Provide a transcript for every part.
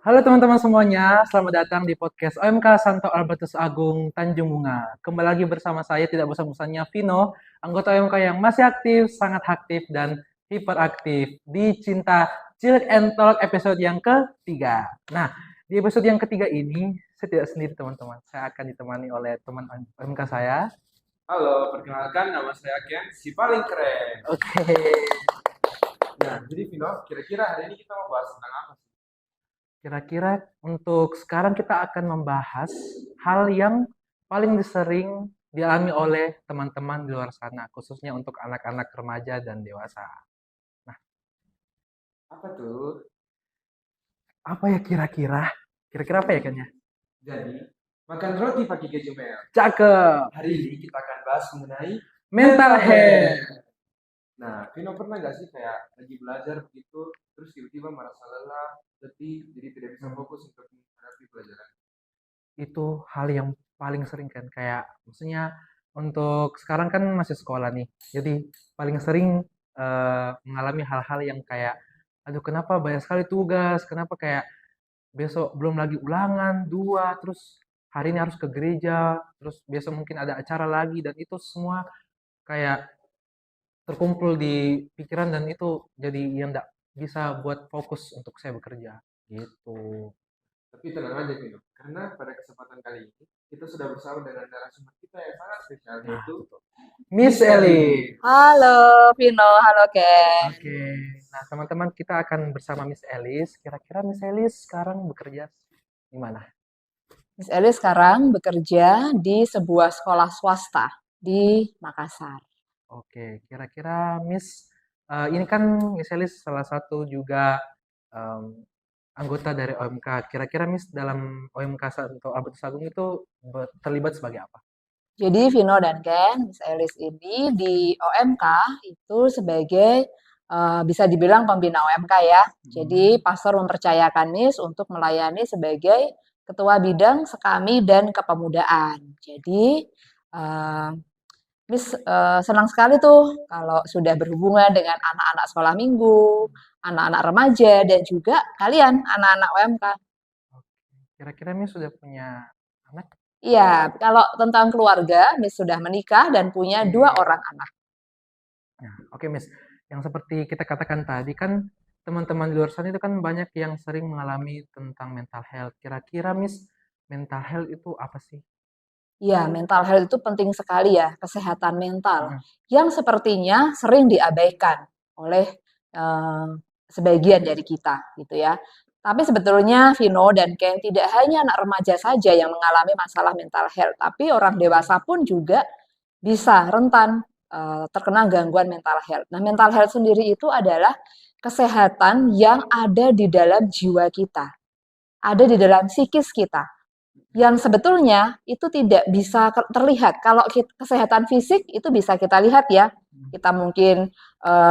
Halo teman-teman semuanya, selamat datang di podcast OMK Santo Albertus Agung Tanjung Bunga. Kembali lagi bersama saya, tidak bosan-bosannya Vino, anggota OMK yang masih aktif, sangat aktif, dan hiperaktif di Cinta Cilik and Talk episode yang ketiga. Nah, di episode yang ketiga ini, saya tidak sendiri teman-teman. Saya akan ditemani oleh teman OMK saya. Halo, perkenalkan nama saya Ken, si paling keren. Oke. Nah, jadi Vino, kira-kira hari ini kita mau bahas tentang apa sih? Kira-kira untuk sekarang kita akan membahas hal yang paling sering dialami oleh teman-teman di luar sana, khususnya untuk anak-anak remaja dan dewasa. Nah, Apa tuh? apa ya kira-kira? Kira-kira apa ya kan ya? Jadi, makan roti pakai keju mel. Cakep. Hari ini kita akan bahas mengenai Mental health. Nah, Vino pernah nggak sih kayak lagi belajar begitu, terus tiba-tiba merasa lelah, letih, jadi tidak bisa fokus untuk menghadapi pelajaran. Itu hal yang paling sering kan kayak maksudnya untuk sekarang kan masih sekolah nih. Jadi paling sering mengalami hal-hal yang kayak aduh kenapa banyak sekali tugas, kenapa kayak besok belum lagi ulangan dua, terus hari ini harus ke gereja, terus besok mungkin ada acara lagi dan itu semua kayak terkumpul di pikiran dan itu jadi yang enggak bisa buat fokus untuk saya bekerja gitu. Tapi tenang aja Vino, karena pada kesempatan kali ini kita sudah bersama dengan narasumber kita yang sangat spesial, Nah, yaitu betul. Miss Miss Eli. Ellie. Halo Vino, halo Ken. Oke. Nah, teman-teman kita akan bersama Miss Elis. Kira-kira Miss Elis sekarang bekerja di mana? Miss Eli sekarang bekerja di sebuah sekolah swasta di Makassar. Oke, kira-kira Miss ini kan Miss Elis salah satu juga em, anggota dari OMK. Kira-kira Miss dalam OMK Santo Albertus Agung itu terlibat sebagai apa? Jadi Vino dan Ken, Miss Elis ini di OMK itu sebagai bisa dibilang pembina OMK ya. Jadi pastor mempercayakan Miss untuk melayani sebagai ketua bidang sekami dan kepemudaan. Jadi eh, Miss senang sekali tuh kalau sudah berhubungan dengan anak-anak sekolah minggu, anak-anak remaja, dan juga kalian, anak-anak OMK. Oke. Kira-kira Miss sudah punya anak? Iya, kalau tentang keluarga, Miss sudah menikah dan punya 2 orang anak. Nah, oke Miss. Yang seperti kita katakan tadi kan teman-teman di luar sana itu kan banyak yang sering mengalami tentang mental health. Kira-kira Miss, mental health itu apa sih? Iya, mental health itu penting sekali ya, kesehatan mental, Mm-mm. yang sepertinya sering diabaikan oleh eh, sebagian dari kita, gitu ya. Tapi sebetulnya Vino dan Ken tidak hanya anak remaja saja yang mengalami masalah mental health, tapi orang dewasa pun juga bisa rentan terkena gangguan mental health. Nah, mental health sendiri itu adalah kesehatan yang ada di dalam jiwa kita, ada di dalam psikis kita yang sebetulnya itu tidak bisa terlihat. Kalau kesehatan fisik itu bisa kita lihat ya. Kita mungkin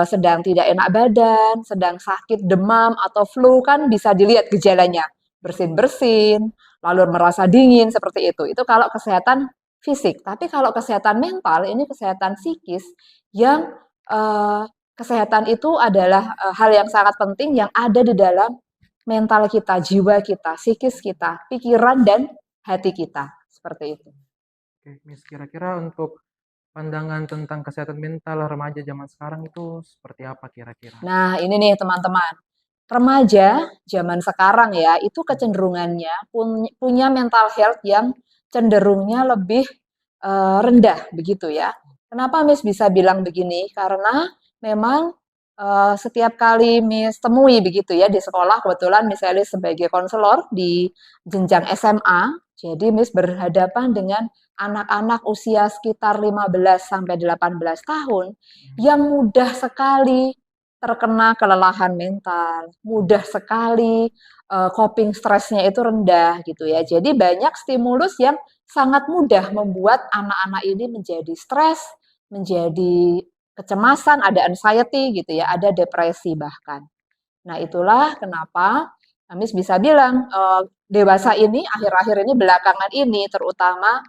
sedang tidak enak badan, sedang sakit, demam atau flu kan bisa dilihat gejalanya. Bersin-bersin, lalu merasa dingin seperti itu. Itu kalau kesehatan fisik. Tapi kalau kesehatan mental ini kesehatan psikis yang kesehatan itu adalah hal yang sangat penting yang ada di dalam mental kita, jiwa kita, psikis kita, pikiran dan hati kita, seperti itu. Oke, Miss, kira-kira untuk pandangan tentang kesehatan mental remaja zaman sekarang itu seperti apa kira-kira? Nah, ini nih teman-teman, remaja zaman sekarang ya, itu kecenderungannya punya mental health yang cenderungnya lebih rendah, begitu ya. Kenapa Miss bisa bilang begini? Karena memang setiap kali Miss temui begitu ya di sekolah, kebetulan misalnya sebagai konselor di jenjang SMA, jadi Miss berhadapan dengan anak-anak usia sekitar 15 sampai 18 tahun yang mudah sekali terkena kelelahan mental, mudah sekali coping stresnya itu rendah gitu ya. Jadi banyak stimulus yang sangat mudah membuat anak-anak ini menjadi stres, menjadi kecemasan, ada anxiety gitu ya, ada depresi bahkan. Nah, itulah kenapa Miss bisa bilang dewasa ini akhir-akhir ini belakangan ini terutama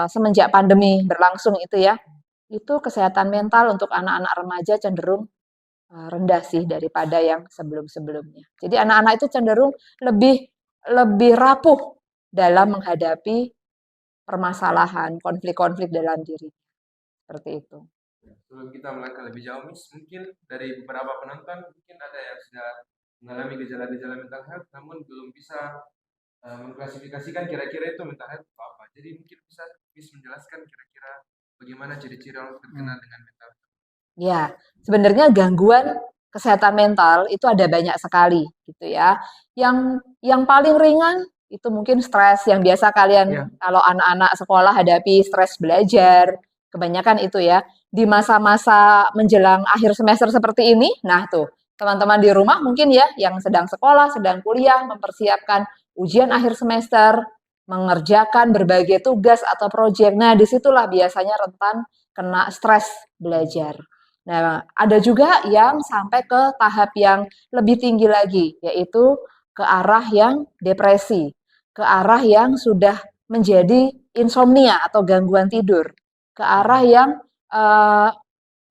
semenjak pandemi berlangsung itu ya, itu kesehatan mental untuk anak-anak remaja cenderung rendah sih daripada yang sebelum-sebelumnya. Jadi anak-anak itu cenderung lebih lebih rapuh dalam menghadapi permasalahan, konflik-konflik dalam diri. Seperti itu. Sebelum kita melangkah lebih jauh, Miss, mungkin dari beberapa penonton mungkin ada yang sudah mengalami gejala-gejala mental health, namun belum bisa mengklasifikasikan kira-kira itu mental health itu apa. Jadi mungkin bisa Miss menjelaskan kira-kira bagaimana ciri-ciri orang terkena dengan mental health. Ya, sebenarnya gangguan kesehatan mental itu ada banyak sekali gitu ya. Yang paling ringan itu mungkin stres yang biasa kalian Iya. kalau anak-anak sekolah hadapi stres belajar, kebanyakan itu ya. Di masa-masa menjelang akhir semester seperti ini, nah tuh, teman-teman di rumah mungkin ya yang sedang sekolah, sedang kuliah, mempersiapkan ujian akhir semester, mengerjakan berbagai tugas atau proyek. Nah, disitulah biasanya rentan kena stres belajar. Nah, ada juga yang sampai ke tahap yang lebih tinggi lagi, yaitu ke arah yang depresi, ke arah yang sudah menjadi insomnia atau gangguan tidur, ke arah yang eh,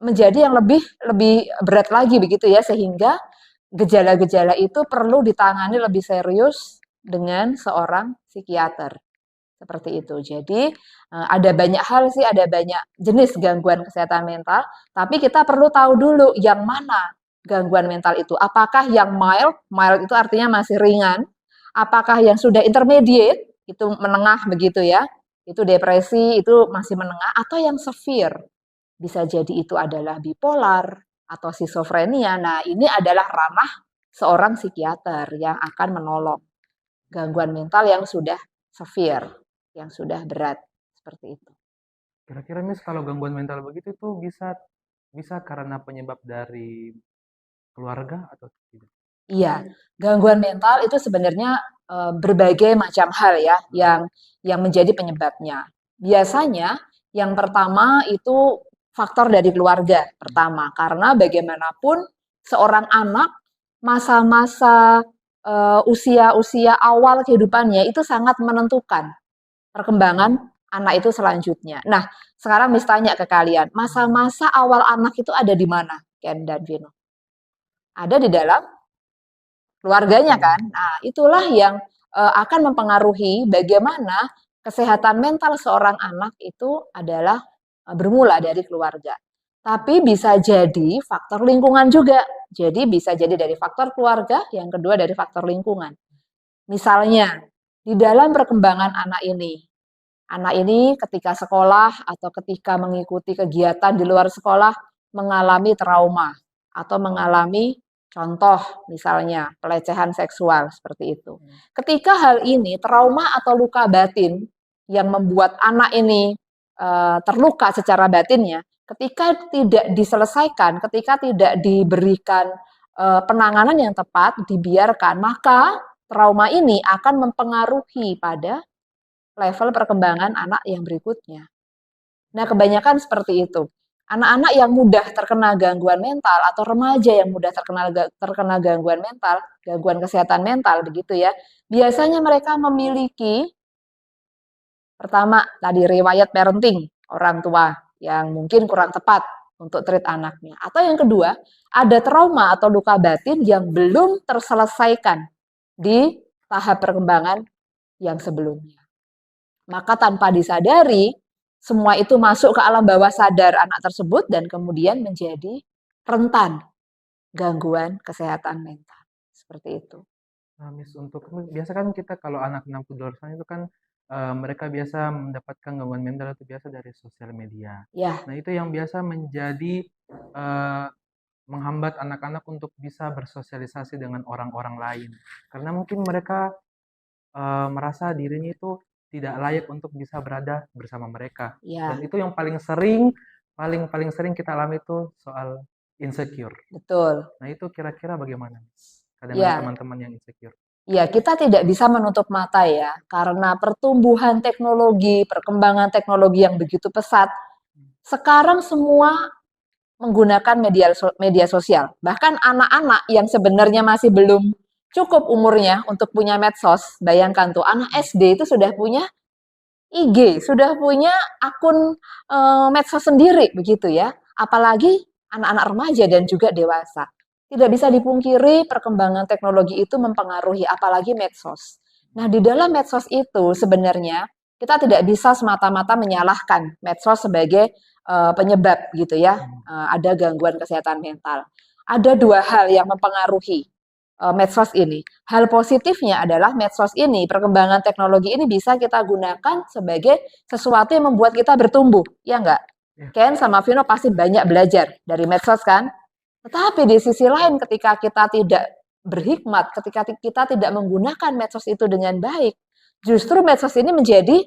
menjadi yang lebih lebih berat lagi begitu ya, sehingga gejala-gejala itu perlu ditangani lebih serius dengan seorang psikiater. Seperti itu. Jadi ada banyak hal sih, ada banyak jenis gangguan kesehatan mental, tapi kita perlu tahu dulu yang mana gangguan mental itu. Apakah yang mild, mild itu artinya masih ringan, apakah yang sudah intermediate, itu menengah begitu ya, itu depresi, itu masih menengah, atau yang severe, bisa jadi itu adalah bipolar atau skizofrenia. Nah, ini adalah ranah seorang psikiater yang akan menolong gangguan mental yang sudah severe, yang sudah berat, seperti itu. Kira-kira Miss kalau gangguan mental begitu tuh bisa bisa karena penyebab dari keluarga atau tidak? Iya, gangguan mental itu sebenarnya berbagai macam hal ya yang menjadi penyebabnya. Biasanya yang pertama itu faktor dari keluarga pertama, karena bagaimanapun seorang anak masa-masa usia-usia awal kehidupannya itu sangat menentukan perkembangan anak itu selanjutnya. Nah, sekarang tanya ke kalian, masa-masa awal anak itu ada di mana, Ken dan Vino? Ada di dalam keluarganya kan. Nah, itulah yang akan mempengaruhi bagaimana kesehatan mental seorang anak itu adalah bermula dari keluarga. Tapi bisa jadi faktor lingkungan juga. Jadi bisa jadi dari faktor keluarga, yang kedua dari faktor lingkungan. Misalnya, di dalam perkembangan anak ini ketika sekolah atau ketika mengikuti kegiatan di luar sekolah mengalami trauma atau mengalami contoh misalnya pelecehan seksual seperti itu. Ketika hal ini trauma atau luka batin yang membuat anak ini terluka secara batinnya, ketika tidak diselesaikan, ketika tidak diberikan penanganan yang tepat, dibiarkan, maka trauma ini akan mempengaruhi pada level perkembangan anak yang berikutnya. Nah, kebanyakan seperti itu. Anak-anak yang mudah terkena gangguan mental atau remaja yang mudah terkena gangguan mental, gangguan kesehatan mental begitu ya. Biasanya mereka memiliki pertama tadi riwayat parenting orang tua yang mungkin kurang tepat untuk treat anaknya. Atau yang kedua, ada trauma atau luka batin yang belum terselesaikan di tahap perkembangan yang sebelumnya. Maka tanpa disadari, semua itu masuk ke alam bawah sadar anak tersebut dan kemudian menjadi rentan gangguan kesehatan mental. Seperti itu. Nah, Miss, untuk biasa kan kita kalau anak-anak di luar sana itu kan mereka biasa mendapatkan gangguan mental itu biasa dari sosial media. Ya, Nah, itu yang biasa menjadi eh, menghambat anak-anak untuk bisa bersosialisasi dengan orang-orang lain. Karena mungkin mereka merasa dirinya itu tidak layak untuk bisa berada bersama mereka. ya, Dan itu yang paling sering kita alami itu soal insecure. betul. Nah, itu kira-kira bagaimana, Miss? Dengan Ya, teman-teman yang insecure. ya, kita tidak bisa menutup mata ya, karena pertumbuhan teknologi, perkembangan teknologi yang begitu pesat. Sekarang semua menggunakan media sosial. Bahkan anak-anak yang sebenarnya masih belum cukup umurnya untuk punya medsos, bayangkan tuh anak SD itu sudah punya IG, sudah punya akun medsos sendiri begitu ya. Apalagi anak-anak remaja dan juga dewasa. Tidak bisa dipungkiri perkembangan teknologi itu mempengaruhi, apalagi medsos. Nah, di dalam medsos itu sebenarnya kita tidak bisa semata-mata menyalahkan medsos sebagai penyebab gitu ya, ada gangguan kesehatan mental. Ada dua hal yang mempengaruhi medsos ini. Hal positifnya adalah medsos ini, perkembangan teknologi ini bisa kita gunakan sebagai sesuatu yang membuat kita bertumbuh, ya enggak? Ya. Ken sama Vino pasti banyak belajar dari medsos kan? Tetapi di sisi lain ketika kita tidak berhikmat, ketika kita tidak menggunakan medsos itu dengan baik, justru medsos ini menjadi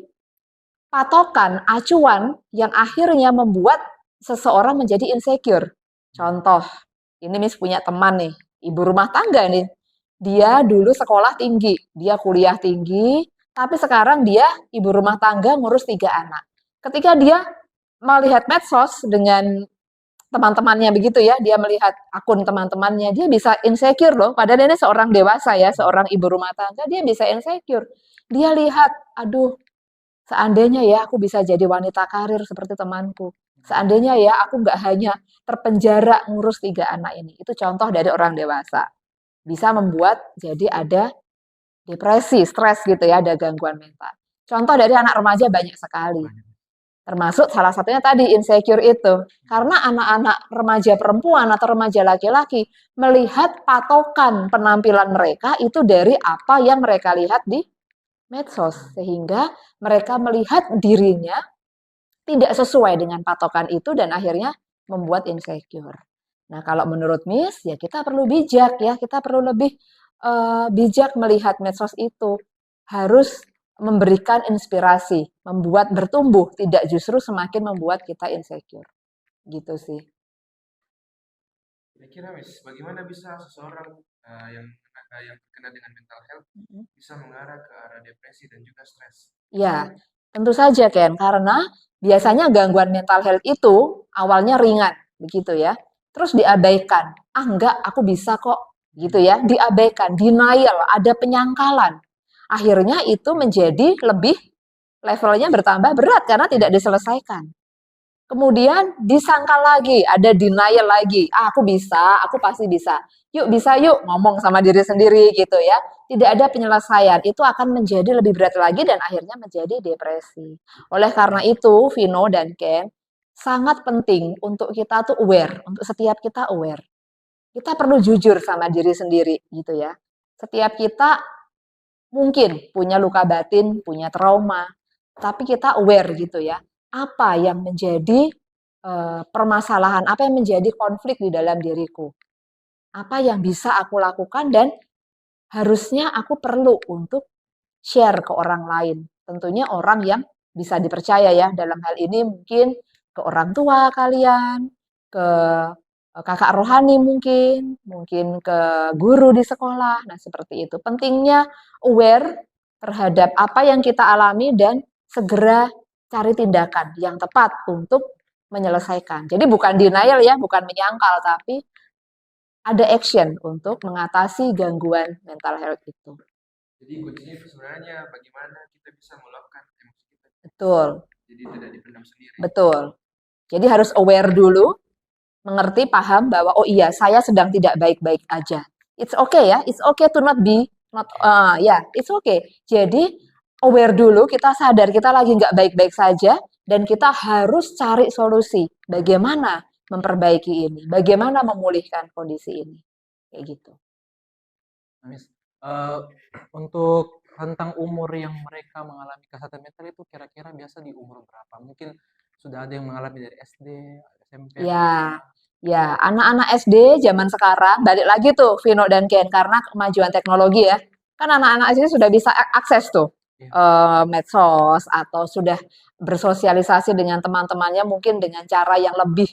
patokan, acuan yang akhirnya membuat seseorang menjadi insecure. Contoh, ini Miss punya teman nih, ibu rumah tangga nih. Dia dulu sekolah tinggi, dia kuliah tinggi, tapi sekarang dia ibu rumah tangga ngurus 3 anak. Ketika dia melihat medsos dengan teman-temannya begitu ya, dia melihat akun teman-temannya, dia bisa insecure loh. Padahal ini seorang dewasa ya, seorang ibu rumah tangga, dia bisa insecure. Dia lihat, aduh, seandainya ya aku bisa jadi wanita karir seperti temanku. Seandainya ya aku nggak hanya terpenjara ngurus 3 anak ini. Itu contoh dari orang dewasa. Bisa membuat jadi ada depresi, stres gitu ya, ada gangguan mental. Contoh dari anak remaja banyak sekali. Termasuk salah satunya tadi insecure itu. Karena anak-anak remaja perempuan atau remaja laki-laki melihat patokan penampilan mereka itu dari apa yang mereka lihat di medsos. Sehingga mereka melihat dirinya tidak sesuai dengan patokan itu dan akhirnya membuat insecure. Nah, kalau menurut Miss, ya kita perlu bijak ya, kita perlu lebih bijak melihat medsos itu. Harus memberikan inspirasi, membuat bertumbuh, tidak justru semakin membuat kita insecure. Gitu sih. Kira-kira Miss, bagaimana bisa seseorang yang terkena dengan mental health bisa mengarah ke arah depresi dan juga stres? Ya, tentu saja Ken, karena biasanya gangguan mental health itu awalnya ringan, begitu ya. Terus diabaikan. Ah enggak, aku bisa kok, gitu ya. Diabaikan, denial, ada penyangkalan. Akhirnya itu menjadi lebih levelnya bertambah berat karena tidak diselesaikan. Kemudian disangkal lagi, ada denial lagi. Ah, aku bisa, aku pasti bisa. Yuk bisa yuk, ngomong sama diri sendiri gitu ya. Tidak ada penyelesaian, itu akan menjadi lebih berat lagi dan akhirnya menjadi depresi. Oleh karena itu, Vino dan Ken, sangat penting untuk kita tuh aware, untuk setiap kita aware. Kita perlu jujur sama diri sendiri gitu ya. Setiap kita mungkin punya luka batin, punya trauma, tapi kita aware gitu ya. Apa yang menjadi permasalahan, apa yang menjadi konflik di dalam diriku. Apa yang bisa aku lakukan dan harusnya aku perlu untuk share ke orang lain. Tentunya orang yang bisa dipercaya ya. Dalam hal ini mungkin ke orang tua kalian, ke kakak rohani mungkin ke guru di sekolah. Nah, seperti itu. Pentingnya aware terhadap apa yang kita alami dan segera cari tindakan yang tepat untuk menyelesaikan. Jadi bukan denial ya, bukan menyangkal, tapi ada action untuk mengatasi gangguan mental health itu. Jadi kuncinya itu sebenarnya bagaimana kita bisa meluapkan emosi kita. Betul. Jadi tidak dipendam sendiri. Betul. Jadi harus aware dulu, mengerti, paham bahwa oh iya saya sedang tidak baik-baik aja. It's okay ya, it's okay to not be, it's okay. Jadi aware dulu, kita sadar kita lagi nggak baik-baik saja dan kita harus cari solusi. Bagaimana memperbaiki ini, bagaimana memulihkan kondisi ini, kayak gitu. Miss, untuk tentang umur yang mereka mengalami kesehatan mental itu kira-kira biasa di umur berapa? Mungkin sudah ada yang mengalami dari SD, SMP. Ya, anak-anak SD zaman sekarang, balik lagi tuh Vino dan Ken, karena kemajuan teknologi ya. Kan anak-anak SD sudah bisa akses tuh medsos atau sudah bersosialisasi dengan teman-temannya mungkin dengan cara yang lebih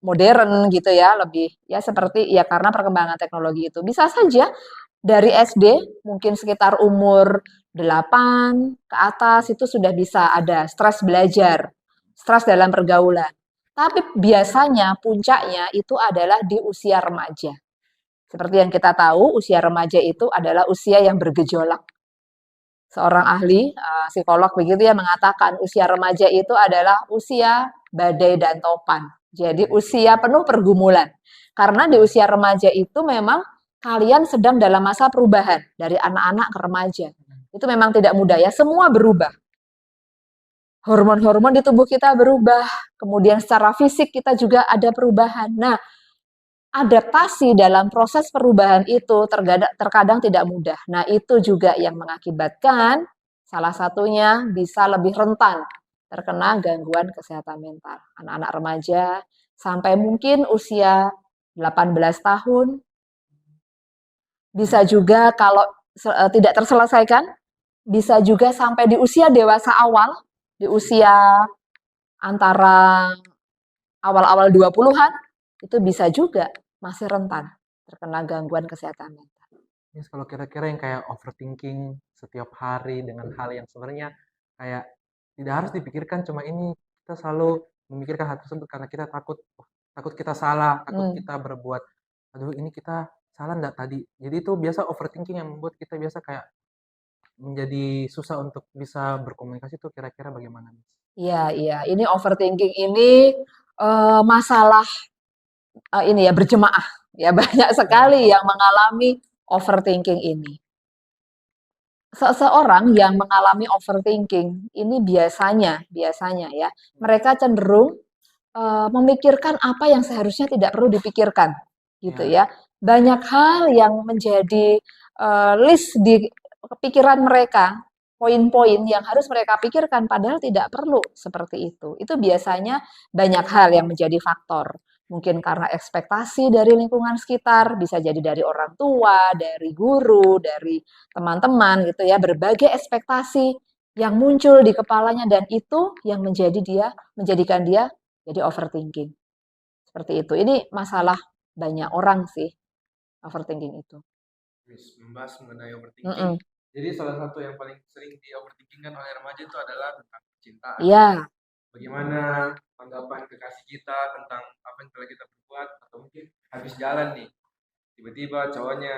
modern gitu ya, lebih ya seperti ya karena perkembangan teknologi itu. Bisa saja dari SD mungkin sekitar umur 8 ke atas itu sudah bisa ada stres belajar, stres dalam pergaulan. Tapi biasanya puncaknya itu adalah di usia remaja. Seperti yang kita tahu, usia remaja itu adalah usia yang bergejolak. Seorang ahli psikolog begitu ya mengatakan usia remaja itu adalah usia badai dan topan. Jadi usia penuh pergumulan. Karena di usia remaja itu memang kalian sedang dalam masa perubahan dari anak-anak ke remaja. Itu memang tidak mudah ya, semua berubah. Hormon-hormon di tubuh kita berubah, kemudian secara fisik kita juga ada perubahan. Nah, adaptasi dalam proses perubahan itu terkadang tidak mudah. Nah, itu juga yang mengakibatkan salah satunya bisa lebih rentan terkena gangguan kesehatan mental. Anak-anak remaja sampai mungkin usia 18 tahun, bisa juga kalau tidak terselesaikan, bisa juga sampai di usia dewasa awal, di usia antara awal-awal 20-an, itu bisa juga masih rentan terkena gangguan kesehatan mental. Yes, kalau kira-kira yang kayak overthinking setiap hari dengan hal yang sebenarnya kayak tidak harus dipikirkan, cuma ini kita selalu memikirkan hal tersebut karena kita takut, takut kita salah, takut kita berbuat, aduh ini kita salah enggak tadi. Jadi itu biasa overthinking yang membuat kita biasa kayak menjadi susah untuk bisa berkomunikasi tuh kira-kira bagaimana, Miss? Iya, ini overthinking ini masalah ini ya berjemaah ya, banyak sekali yang mengalami overthinking ini. Seseorang yang mengalami overthinking ini biasanya ya, mereka cenderung memikirkan apa yang seharusnya tidak perlu dipikirkan, gitu Ya, ya. Banyak hal yang menjadi list di pikiran mereka, poin-poin yang harus mereka pikirkan, padahal tidak perlu seperti itu. Itu biasanya banyak hal yang menjadi faktor. Mungkin karena ekspektasi dari lingkungan sekitar, bisa jadi dari orang tua, dari guru, dari teman-teman gitu ya, berbagai ekspektasi yang muncul di kepalanya dan itu yang menjadikan dia jadi overthinking. Seperti itu. Ini masalah banyak orang sih, overthinking itu. Miss, membahas mengenai overthinking. Mm-mm. Jadi salah satu yang paling sering di overthinking kan oleh remaja itu adalah tentang percintaan. Iya, Bagaimana tanggapan kekasih kita tentang apa yang telah kita perbuat, atau mungkin habis jalan nih, tiba-tiba cowoknya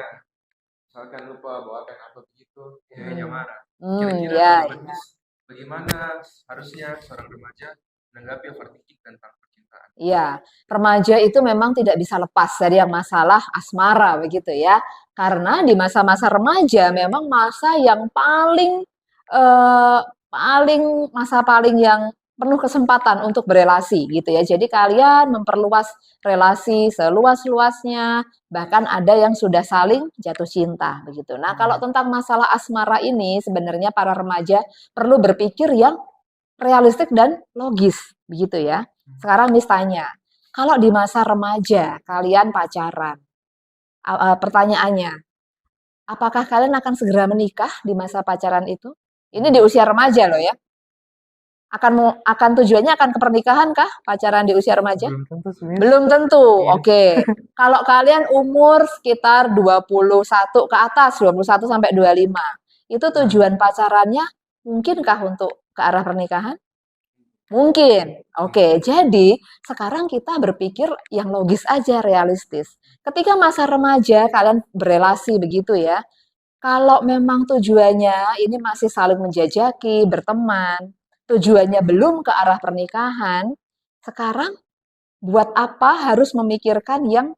misalkan lupa bawakan apa begitu, ceweknya marah. Kira-kira ya. menurut Miss, bagaimana harusnya seorang remaja menanggapi overthinking tentang percintaan? Iya, remaja itu memang tidak bisa lepas dari yang masalah asmara begitu ya. Karena di masa-masa remaja memang masa yang paling eh, paling yang penuh kesempatan untuk berelasi gitu ya. Jadi kalian memperluas relasi seluas-luasnya, bahkan ada yang sudah saling jatuh cinta begitu. Nah, kalau tentang masalah asmara ini sebenarnya para remaja perlu berpikir yang realistik dan logis begitu ya. Sekarang Miss tanya, kalau di masa remaja kalian pacaran, pertanyaannya, apakah kalian akan segera menikah di masa pacaran itu? Ini di usia remaja loh ya. Akan tujuannya akan ke pernikahan kah pacaran di usia remaja? belum tentu sih, Miss. Belum tentu. Iya. Oke. Kalau kalian umur sekitar 21 ke atas, 21 sampai 25, itu tujuan pacarannya mungkinkah untuk ke arah pernikahan? Mungkin. Oke, jadi sekarang kita berpikir yang logis aja, realistis. Ketika masa remaja kalian berelasi begitu ya, kalau memang tujuannya ini masih saling menjajaki, berteman, tujuannya belum ke arah pernikahan, sekarang buat apa harus memikirkan yang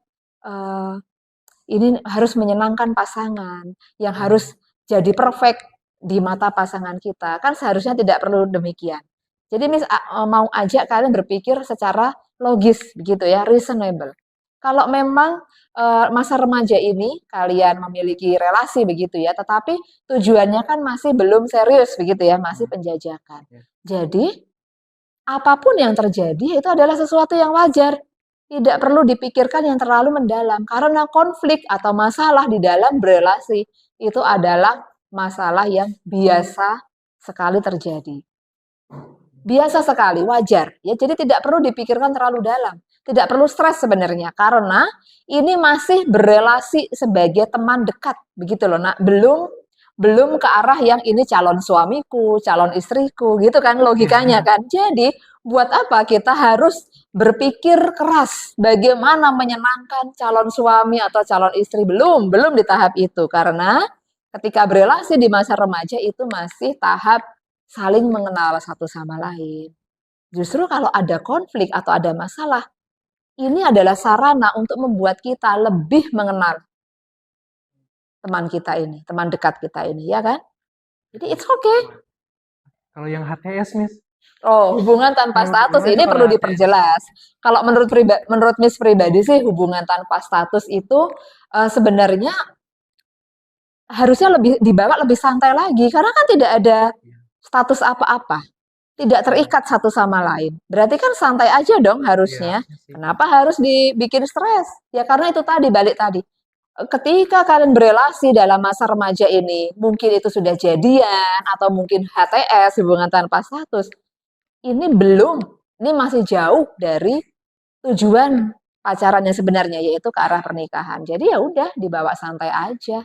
ini harus menyenangkan pasangan, yang harus jadi perfect di mata pasangan kita. Kan seharusnya tidak perlu demikian. Jadi mau ajak kalian berpikir secara logis begitu ya, reasonable. Kalau memang masa remaja ini kalian memiliki relasi begitu ya, tetapi tujuannya kan masih belum serius begitu ya, masih penjajakan. Jadi apapun yang terjadi itu adalah sesuatu yang wajar. Tidak perlu dipikirkan yang terlalu mendalam karena konflik atau masalah di dalam berelasi itu adalah masalah yang biasa sekali terjadi. Biasa sekali, wajar. Ya, jadi tidak perlu dipikirkan terlalu dalam. Tidak perlu stres sebenarnya karena ini masih berelasi sebagai teman dekat begitu loh. Nah, belum ke arah yang ini calon suamiku, calon istriku gitu kan logikanya kan. Jadi buat apa kita harus berpikir keras bagaimana menyenangkan calon suami atau calon istri? Belum di tahap itu karena ketika berelasi di masa remaja itu masih tahap saling mengenal satu sama lain. Justru kalau ada konflik atau ada masalah, ini adalah sarana untuk membuat kita lebih mengenal teman kita ini, teman dekat kita ini, ya kan? Jadi it's okay. Kalau yang HTS, Miss, Oh, hubungan tanpa status gimana itu ini kalau perlu HTS? diperjelas. Kalau menurut Miss pribadi sih hubungan tanpa status itu sebenarnya harusnya dibawa lebih santai lagi karena kan tidak ada status apa-apa, tidak terikat satu sama lain. Berarti kan santai aja dong Iya, harusnya. harusnya sih. Kenapa harus dibikin stres? Ya karena itu tadi, balik tadi. Ketika kalian berelasi dalam masa remaja ini, mungkin itu sudah jadian atau mungkin HTS, hubungan tanpa status. Ini masih jauh dari tujuan pacaran yang sebenarnya, yaitu ke arah pernikahan. Jadi ya udah dibawa santai aja.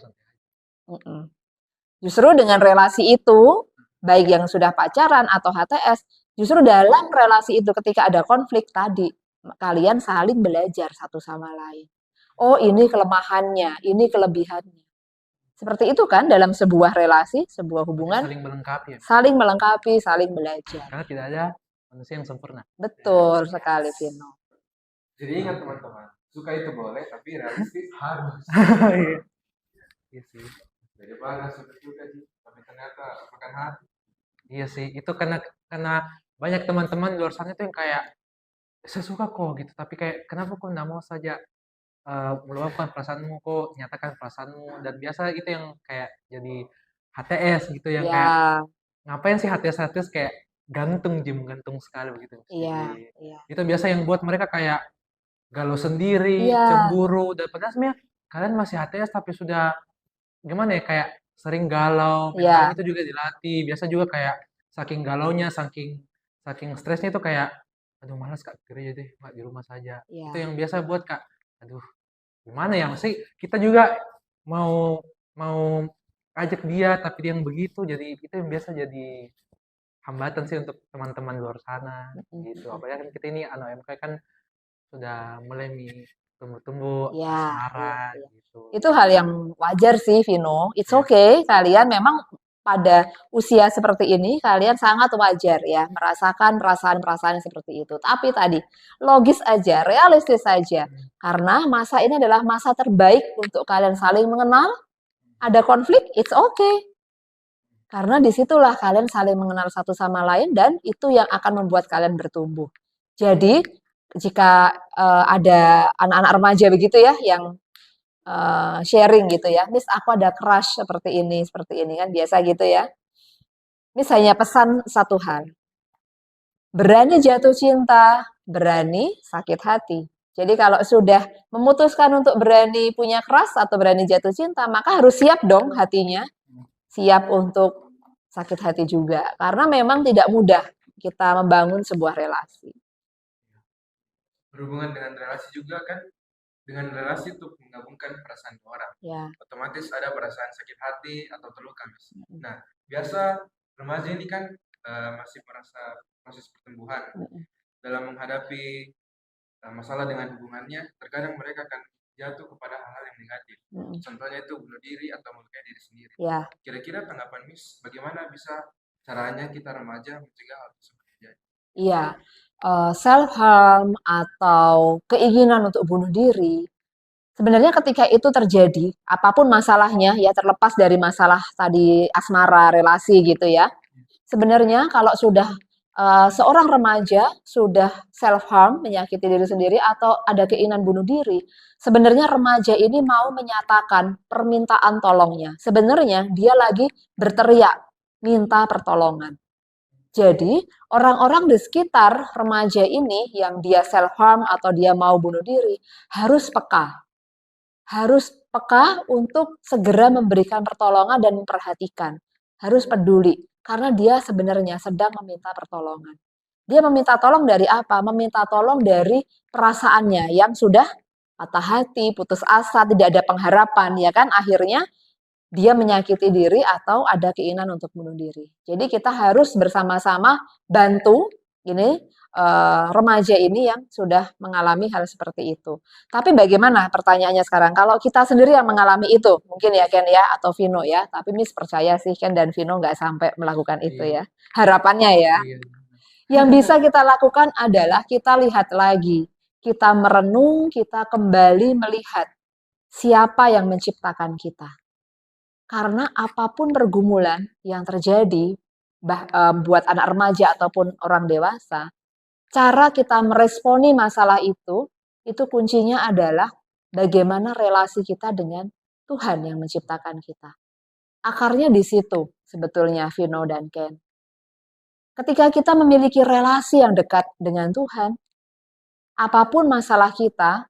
Justru dengan relasi itu, baik yang sudah pacaran atau HTS, justru dalam relasi itu ketika ada konflik tadi, kalian saling belajar satu sama lain. Oh, ini kelemahannya, ini kelebihannya. Seperti itu kan dalam sebuah relasi, sebuah hubungan, Saling melengkapi ya. saling melengkapi, saling belajar. Karena tidak ada manusia yang sempurna. Betul sekali, Vino. Jadi ingat teman-teman, suka itu boleh, tapi realistis harus. Iya. Iya sih. Jadi bangga suka juga sih, tapi ternyata makan hati. Iya sih, itu karena banyak teman-teman di luar sana itu yang kayak saya suka kok gitu, tapi kayak kenapa kok nggak mau saja meluapkan perasaanmu, kok nyatakan perasaanmu, dan biasa itu yang kayak jadi HTS gitu, yang kayak Ya, ngapain sih HTS kayak gantung sekali begitu. iya, Jadi iya. itu biasa yang buat mereka kayak galau sendiri, Iya, cemburu, dan padahal sebenarnya kalian masih HTS tapi sudah gimana ya, kayak sering galau, mentalnya iya, itu juga dilatih. Biasa juga kayak saking galaunya, saking saking stresnya itu kayak aduh malas Kak gereja deh, Kak di rumah saja. Itu iya. yang biasa buat Kak, aduh gimana ya, mesti kita juga mau mau ajak dia tapi dia yang begitu, jadi itu yang biasa jadi hambatan sih untuk teman-teman luar sana gitu. Apalagi kan kita ini anak MK kan sudah mulai nih tumbuh-tumbuh Iya, iya, asmara iya. gitu. Itu hal yang wajar sih, Vino. It's Ya, okay. Kalian memang pada usia seperti ini, kalian sangat wajar ya merasakan perasaan-perasaan yang seperti itu. Tapi tadi, logis aja, realistis saja. Karena masa ini adalah masa terbaik untuk kalian saling mengenal. Ada konflik, it's okay. Karena disitulah kalian saling mengenal satu sama lain dan itu yang akan membuat kalian bertumbuh. Jadi, jika ada anak-anak remaja begitu ya yang sharing gitu ya, Miss aku ada crush seperti ini kan biasa gitu ya. Miss hanya pesan satu hal, berani jatuh cinta, berani sakit hati. Jadi kalau sudah memutuskan untuk berani punya crush atau berani jatuh cinta, maka harus siap dong hatinya, siap untuk sakit hati juga. Karena memang tidak mudah kita membangun sebuah relasi. Berhubungan dengan relasi juga kan, dengan relasi itu menggabungkan perasaan dua orang. Ya, Otomatis ada perasaan sakit hati atau terluka, Miss. Nah, biasa remaja ini kan masih merasa proses pertumbuhan. Dalam menghadapi masalah dengan hubungannya, terkadang mereka akan jatuh kepada hal-hal yang negatif. Contohnya itu bunuh diri atau melukai diri sendiri. ya, Kira-kira tanggapan Miss, bagaimana bisa caranya kita remaja mencegah hal tersebut terjadi? iya. Self harm atau keinginan untuk bunuh diri. Sebenarnya ketika itu terjadi, apapun masalahnya ya terlepas dari masalah tadi asmara, relasi gitu ya. Sebenarnya kalau sudah seorang remaja sudah self harm, menyakiti diri sendiri atau ada keinginan bunuh diri, sebenarnya remaja ini mau menyatakan permintaan tolongnya. Sebenarnya dia lagi berteriak minta pertolongan. Jadi, orang-orang di sekitar remaja ini yang dia self harm atau dia mau bunuh diri harus peka. Harus peka untuk segera memberikan pertolongan dan memperhatikan. Harus peduli karena dia sebenarnya sedang meminta pertolongan. Dia meminta tolong dari apa? Meminta tolong dari perasaannya yang sudah patah hati, putus asa, tidak ada pengharapan, ya kan? Akhirnya dia menyakiti diri atau ada keinginan untuk bunuh diri. Jadi kita harus bersama-sama bantu ini remaja ini yang sudah mengalami hal seperti itu. Tapi bagaimana pertanyaannya sekarang? Kalau kita sendiri yang mengalami itu, mungkin ya Ken ya atau Vino ya. Tapi Miss percaya sih Ken dan Vino nggak sampai melakukan itu ya. Harapannya ya. iya. Yang bisa kita lakukan adalah kita lihat lagi kita merenung, kita kembali melihat siapa yang menciptakan kita. Karena apapun pergumulan yang terjadi, buat anak remaja ataupun orang dewasa, cara kita meresponi masalah itu kuncinya adalah bagaimana relasi kita dengan Tuhan yang menciptakan kita. Akarnya di situ sebetulnya, Vino dan Ken. Ketika kita memiliki relasi yang dekat dengan Tuhan, apapun masalah kita,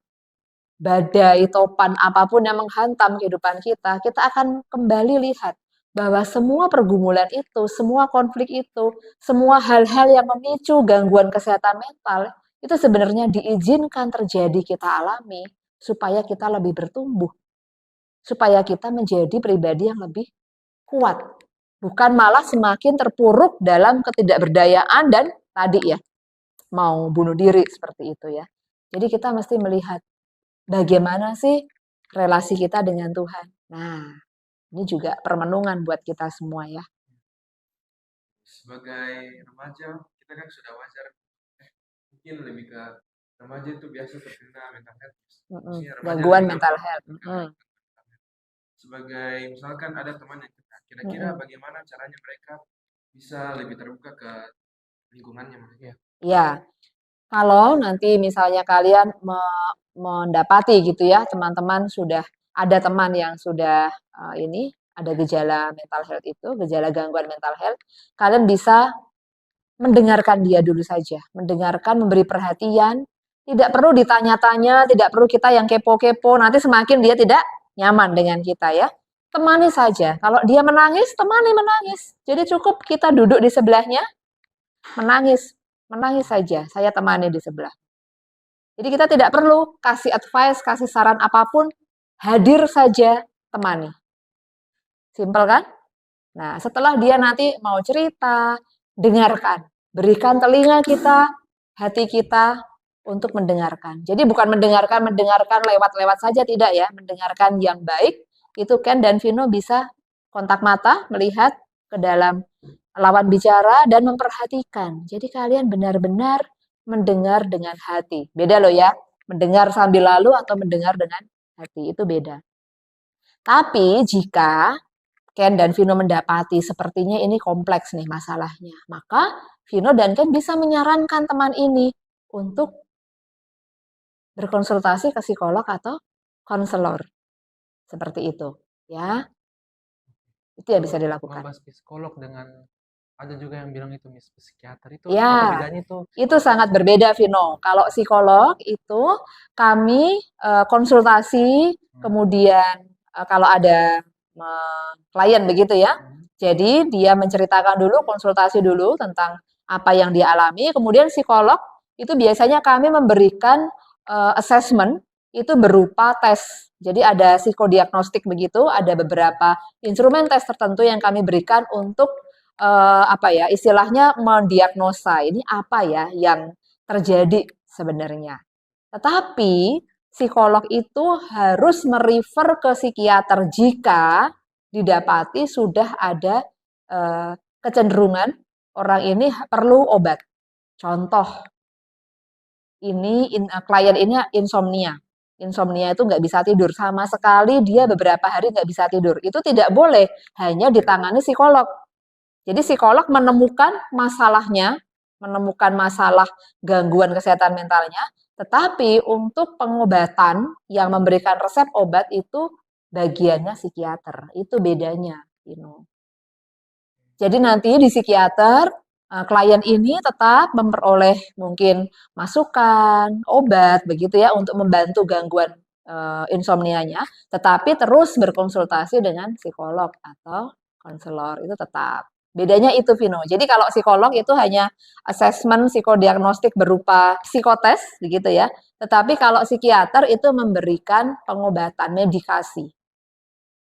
badai, topan, apapun yang menghantam kehidupan kita, kita akan kembali lihat bahwa semua pergumulan itu, semua konflik itu, semua hal-hal yang memicu gangguan kesehatan mental, itu sebenarnya diizinkan terjadi, kita alami, supaya kita lebih bertumbuh, supaya kita menjadi pribadi yang lebih kuat. Bukan malah semakin terpuruk dalam ketidakberdayaan dan tadi ya, mau bunuh diri seperti itu ya. Jadi kita mesti melihat bagaimana sih relasi kita dengan Tuhan. Nah, ini juga permenungan buat kita semua ya. Sebagai remaja, kita kan sudah wajar. Mungkin lebih ke remaja itu biasa terkena mental health. Maksudnya remaja Gangguan lebih mental gampang health. terkena mental health. Sebagai misalkan ada teman yang kena, kira-kira bagaimana caranya mereka bisa lebih terbuka ke lingkungannya, maksudnya. Ya, kalau nanti misalnya kalian mendapati gitu ya, teman-teman sudah ada teman yang sudah ini ada gejala mental health itu, gejala gangguan mental health, kalian bisa mendengarkan dia dulu saja, mendengarkan, memberi perhatian, tidak perlu ditanya-tanya, tidak perlu kita yang kepo-kepo, nanti semakin dia tidak nyaman dengan kita ya. Temani saja, kalau dia menangis, temani menangis. Jadi cukup kita duduk di sebelahnya, menangis saja, saya temani di sebelah. Jadi kita tidak perlu kasih advice, kasih saran apapun, hadir saja, temani. Simpel kan? Nah, setelah dia nanti mau cerita, dengarkan. Berikan telinga kita, hati kita untuk mendengarkan. Jadi bukan mendengarkan lewat-lewat saja, tidak ya. Mendengarkan yang baik, itu Ken dan Vino bisa kontak mata, melihat ke dalam lawan bicara dan memperhatikan. Jadi kalian benar-benar mendengar dengan hati. Beda loh ya, mendengar sambil lalu atau mendengar dengan hati, itu beda. Tapi jika Ken dan Vino mendapati sepertinya ini kompleks nih masalahnya, maka Vino dan Ken bisa menyarankan teman ini untuk berkonsultasi ke psikolog atau konselor. Seperti itu, ya. Itu yang bisa dilakukan. Membahas psikolog dengan ada juga yang bilang itu psikiater itu Ya, apa bedanya itu? itu sangat berbeda, Vino. Kalau psikolog itu kami konsultasi, kemudian kalau ada klien begitu ya. Jadi dia menceritakan dulu, konsultasi dulu tentang apa yang dia alami. Kemudian psikolog itu biasanya kami memberikan assessment itu berupa tes. Jadi ada psikodiagnostik begitu, ada beberapa instrumen tes tertentu yang kami berikan untuk istilahnya mendiagnosa ini apa ya yang terjadi sebenarnya. Tetapi psikolog itu harus merefer ke psikiater jika didapati sudah ada kecenderungan orang ini perlu obat. Contoh, klien ini insomnia. Insomnia itu nggak bisa tidur. Sama sekali dia beberapa hari nggak bisa tidur. Itu tidak boleh, hanya ditangani psikolog. Jadi psikolog menemukan masalahnya, menemukan masalah gangguan kesehatan mentalnya, tetapi untuk pengobatan yang memberikan resep obat itu bagiannya psikiater. Itu bedanya, Jadi nanti di psikiater klien ini tetap memperoleh mungkin masukan, obat begitu ya untuk membantu gangguan insomnianya, tetapi terus berkonsultasi dengan psikolog atau konselor itu tetap. Bedanya itu, Vino. Jadi kalau psikolog itu hanya assessment psikodiagnostik berupa psikotes, begitu ya. Tetapi kalau psikiater itu memberikan pengobatan, medikasi.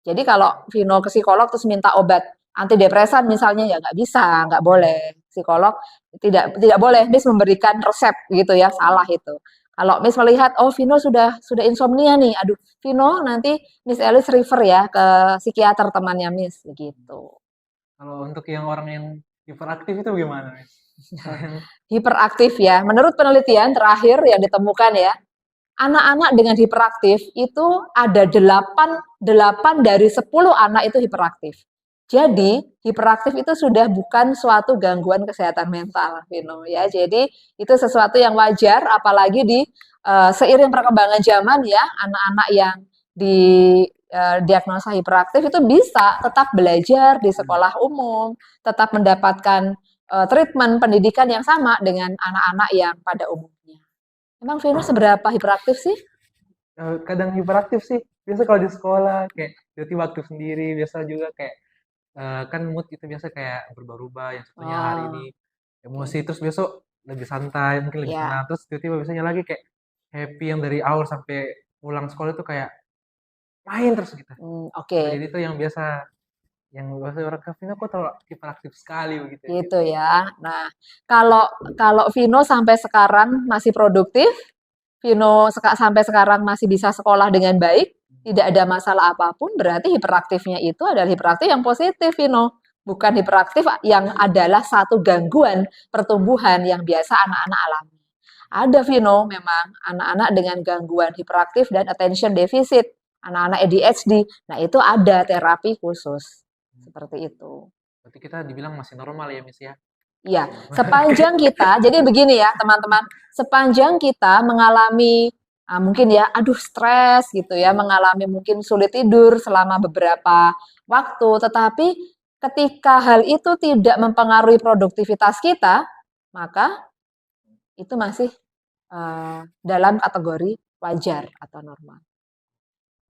Jadi kalau Vino ke psikolog terus minta obat antidepresan misalnya ya nggak bisa, nggak boleh. Psikolog tidak boleh Miss memberikan resep gitu ya, salah itu. Kalau Miss melihat oh Vino sudah insomnia nih, aduh Vino nanti Miss Elis refer ya ke psikiater temannya Miss begitu. Kalau untuk yang orang yang hiperaktif itu gimana, Miss? Hiperaktif ya. Menurut penelitian terakhir yang ditemukan ya, anak-anak dengan hiperaktif itu ada 8 dari 10 anak itu hiperaktif. Jadi, hiperaktif itu sudah bukan suatu gangguan kesehatan mental, Vino ya. Jadi, itu sesuatu yang wajar apalagi di seiring perkembangan zaman ya, anak-anak yang di diagnosa hiperaktif itu bisa tetap belajar di sekolah umum, tetap mendapatkan treatment pendidikan yang sama dengan anak-anak yang pada umumnya. Emang Vino seberapa hiperaktif sih? Kadang hiperaktif sih. Biasa kalau di sekolah kayak tiba-tiba waktu sendiri, biasa juga kayak kan mood itu biasa kayak berubah-ubah. Yang satunya hari ini Oh, emosi, oke. terus besok lebih santai, mungkin lebih Ya. tenang, terus tiba-tiba biasanya lagi kayak happy yang dari awal sampai pulang sekolah itu kayak main terus gitu. Oke. Nah, jadi itu yang biasa orang kafein aku tahu hiperaktif sekali begitu ya. Gitu ya. Nah, kalau kalau Vino sampai sekarang masih produktif, Vino sampai sekarang masih bisa sekolah dengan baik, tidak ada masalah apapun, berarti hiperaktifnya itu adalah hiperaktif yang positif, Vino. Bukan hiperaktif yang adalah satu gangguan pertumbuhan yang biasa anak-anak alami. Ada, Vino, memang anak-anak dengan gangguan hiperaktif dan attention deficit, anak-anak ADHD. Nah, itu ada terapi khusus. Seperti itu. Berarti kita dibilang masih normal ya, Miss ya. Iya, sepanjang kita, jadi begini ya teman-teman, sepanjang kita mengalami mungkin ya, aduh stres gitu ya, mengalami mungkin sulit tidur selama beberapa waktu, tetapi ketika hal itu tidak mempengaruhi produktivitas kita, maka itu masih dalam kategori wajar atau normal.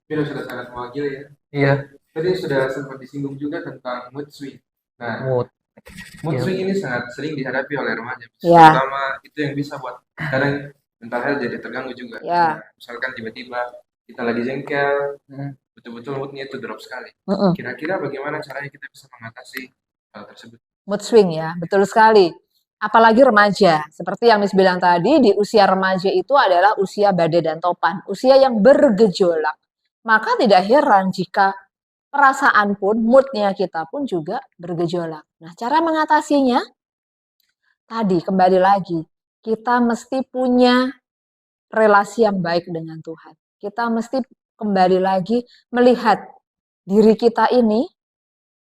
Vino sudah sangat mewakili ya. Iya, Tadi sudah sempat disinggung juga tentang mood swing. Nah, mood. mood Iya. swing ini sangat sering dihadapi oleh remaja. Ya, Terutama itu yang bisa buat kadang mental health jadi terganggu juga. ya. Misalkan tiba-tiba kita lagi jengkel, Mm. betul-betul moodnya itu drop sekali. Mm-mm. Kira-kira bagaimana caranya kita bisa mengatasi hal tersebut? Mood swing ya, betul sekali. Apalagi remaja, seperti yang Miss bilang tadi, di usia remaja itu adalah usia badai dan topan, usia yang bergejolak. Maka tidak heran jika perasaan pun, moodnya kita pun juga bergejolak. Nah, cara mengatasinya, tadi kembali lagi, kita mesti punya relasi yang baik dengan Tuhan. Kita mesti kembali lagi melihat diri kita ini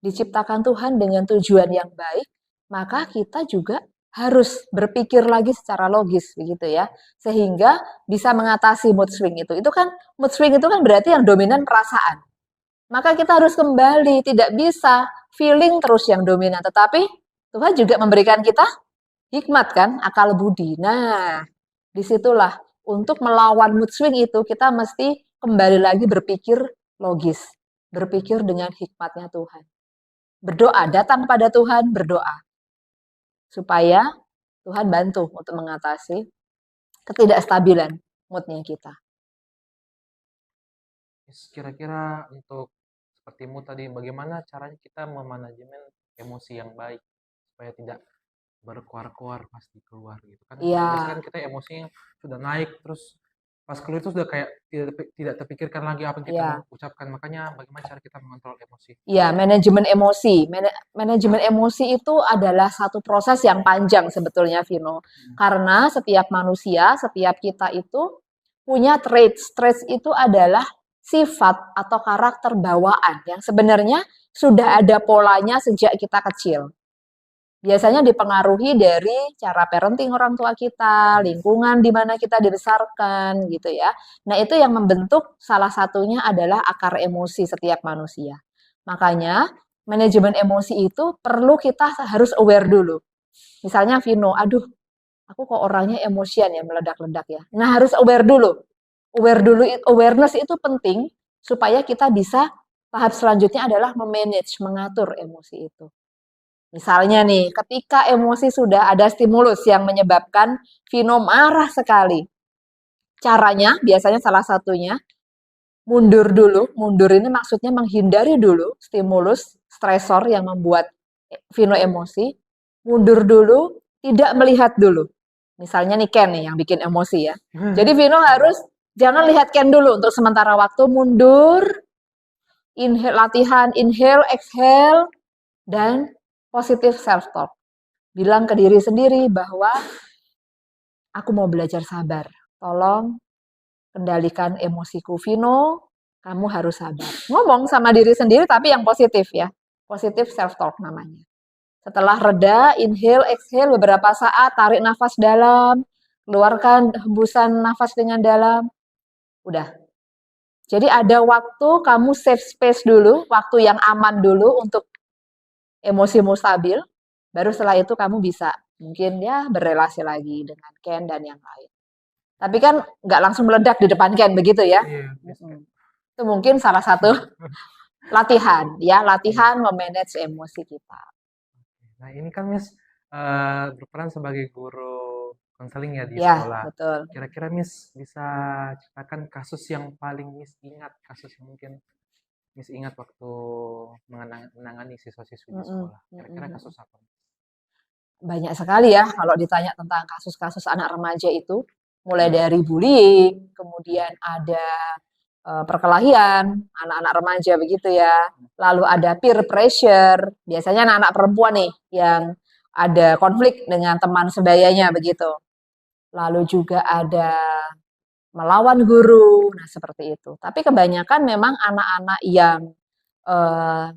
diciptakan Tuhan dengan tujuan yang baik, maka kita juga harus berpikir lagi secara logis begitu ya, sehingga bisa mengatasi mood swing itu. Itu kan mood swing itu kan berarti yang dominan perasaan. Maka kita harus kembali, tidak bisa feeling terus yang dominan, tetapi Tuhan juga memberikan kita hikmat kan, akal budi. Nah, disitulah untuk melawan mood swing itu kita mesti kembali lagi berpikir logis, berpikir dengan hikmatnya Tuhan. Berdoa, datang pada Tuhan, berdoa. Supaya Tuhan bantu untuk mengatasi ketidakstabilan moodnya kita. Kira-kira untuk sepertimu tadi, bagaimana caranya kita memanajemen emosi yang baik supaya tidak berkuar-kuar pasti keluar gitu kan? Biasanya Iya, kan kita emosinya sudah naik, terus pas keluar itu sudah kayak tidak terpikirkan lagi apa yang kita mau iya. ucapkan. Makanya bagaimana cara kita mengontrol emosi? Iya, manajemen emosi. Manajemen emosi itu adalah satu proses yang panjang sebetulnya, Vino. Karena setiap manusia, setiap kita itu punya traits. Traits itu adalah sifat atau karakter bawaan yang sebenarnya sudah ada polanya sejak kita kecil. Biasanya dipengaruhi dari cara parenting orang tua kita, lingkungan di mana kita dibesarkan gitu ya. Nah, itu yang membentuk salah satunya adalah akar emosi setiap manusia. Makanya, manajemen emosi itu perlu kita harus aware dulu. Misalnya Vino, aduh, aku kok orangnya emosian ya, meledak-ledak ya. Nah, harus aware dulu. Aware dulu, awareness itu penting supaya kita bisa tahap selanjutnya adalah memanage, mengatur emosi itu. Misalnya nih, ketika emosi sudah ada stimulus yang menyebabkan Vino marah sekali. Caranya, biasanya salah satunya, mundur dulu. Mundur ini maksudnya menghindari dulu stimulus, stresor yang membuat Vino emosi. Mundur dulu, tidak melihat dulu. Misalnya nih Ken nih yang bikin emosi ya. Jadi Vino harus jangan lihat Ken dulu untuk sementara waktu, mundur, inhale, latihan, inhale, exhale, dan positive self-talk. bilang ke diri sendiri bahwa aku mau belajar sabar. Tolong kendalikan emosiku, Vino. Kamu harus sabar. Ngomong sama diri sendiri tapi yang positif ya. Positif self-talk namanya. Setelah reda, inhale, exhale beberapa saat, tarik nafas dalam, keluarkan hembusan nafas dengan dalam. Udah. Jadi ada waktu kamu safe space dulu, waktu yang aman dulu untuk emosimu stabil. Baru setelah itu kamu bisa mungkin ya berrelasi lagi dengan Ken dan yang lain. Tapi kan nggak langsung meledak di depan Ken begitu ya. Iya, Miss. Itu mungkin salah satu latihan ya, latihan memanage emosi kita. Nah, ini kan Miss berperan sebagai guru konseling ya di Ya, sekolah. betul. Kira-kira Miss bisa ceritakan kasus yang paling Miss ingat, kasus yang mungkin Miss ingat waktu menangani siswa-siswi di sekolah. Kira-kira kasus apa? Banyak sekali ya kalau ditanya tentang kasus-kasus anak remaja itu, mulai dari bullying, kemudian ada perkelahian anak-anak remaja begitu ya. Lalu ada peer pressure, biasanya anak-anak perempuan nih yang ada konflik dengan teman sebayanya begitu. Lalu juga ada melawan guru, nah seperti itu. Tapi kebanyakan memang anak-anak yang eh,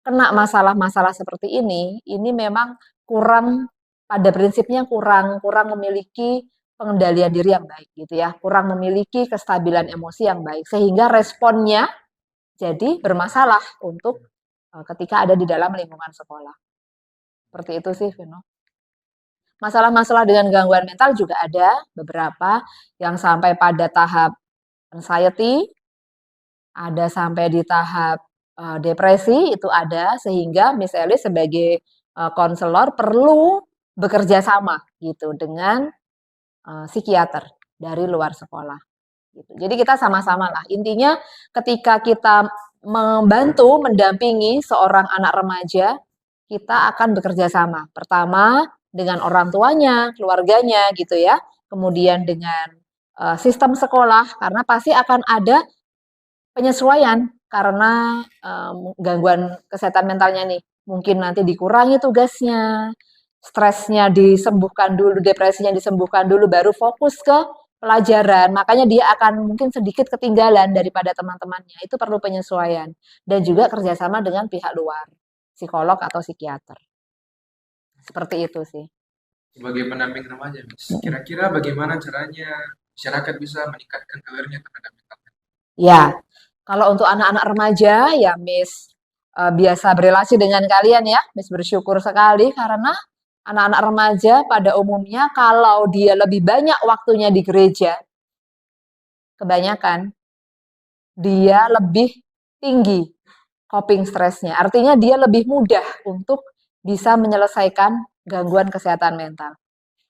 kena masalah-masalah seperti ini memang kurang, pada prinsipnya kurang kurang memiliki pengendalian diri yang baik gitu ya, kurang memiliki kestabilan emosi yang baik sehingga responnya jadi bermasalah untuk ketika ada di dalam lingkungan sekolah. Seperti itu sih, Vino. Masalah-masalah dengan gangguan mental juga ada beberapa yang sampai pada tahap anxiety, ada sampai di tahap depresi itu ada, sehingga Miss Elis sebagai konselor perlu bekerja sama gitu dengan psikiater dari luar sekolah. Gitu. Jadi kita sama-sama lah. Intinya ketika kita membantu, mendampingi seorang anak remaja, kita akan bekerja sama. Pertama dengan orang tuanya, keluarganya gitu ya. Kemudian dengan sistem sekolah, karena pasti akan ada penyesuaian karena gangguan kesehatan mentalnya nih. Mungkin nanti dikurangi tugasnya, stresnya disembuhkan dulu, depresinya disembuhkan dulu, baru fokus ke pelajaran. Makanya dia akan mungkin sedikit ketinggalan daripada teman-temannya. Itu perlu penyesuaian. Dan juga kerjasama dengan pihak luar, psikolog atau psikiater. Seperti itu sih. Sebagai pendamping remaja, Miss, kira-kira bagaimana caranya masyarakat bisa meningkatkan awareness terhadap mental health? Ya, kalau untuk anak-anak remaja ya Miss biasa berelasi dengan kalian ya. Miss bersyukur sekali karena anak-anak remaja pada umumnya kalau dia lebih banyak waktunya di gereja, kebanyakan dia lebih tinggi coping stresnya. Artinya dia lebih mudah untuk bisa menyelesaikan gangguan kesehatan mental.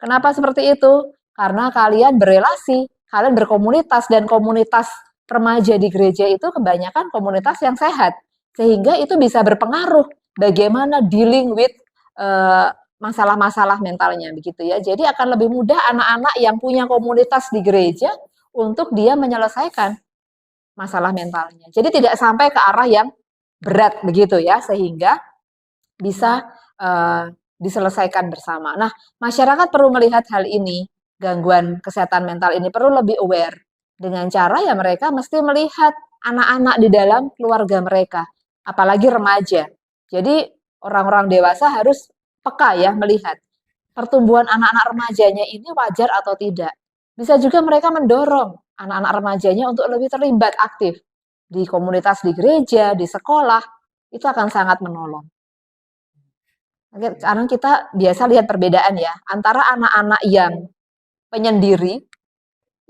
Kenapa seperti itu? Karena kalian berelasi, kalian berkomunitas, dan komunitas remaja di gereja itu kebanyakan komunitas yang sehat. Sehingga itu bisa berpengaruh bagaimana dealing with masalah-masalah mentalnya begitu ya. Jadi akan lebih mudah anak-anak yang punya komunitas di gereja untuk dia menyelesaikan masalah mentalnya. Jadi tidak sampai ke arah yang berat begitu ya, sehingga bisa diselesaikan bersama. Nah, masyarakat perlu melihat hal ini, gangguan kesehatan mental ini perlu lebih aware dengan cara ya mereka mesti melihat anak-anak di dalam keluarga mereka, apalagi remaja. Jadi orang-orang dewasa harus peka ya melihat pertumbuhan anak-anak remajanya ini wajar atau tidak. Bisa juga mereka mendorong anak-anak remajanya untuk lebih terlibat aktif di komunitas di gereja, di sekolah, itu akan sangat menolong. Sekarang kita biasa lihat perbedaan ya antara anak-anak yang penyendiri,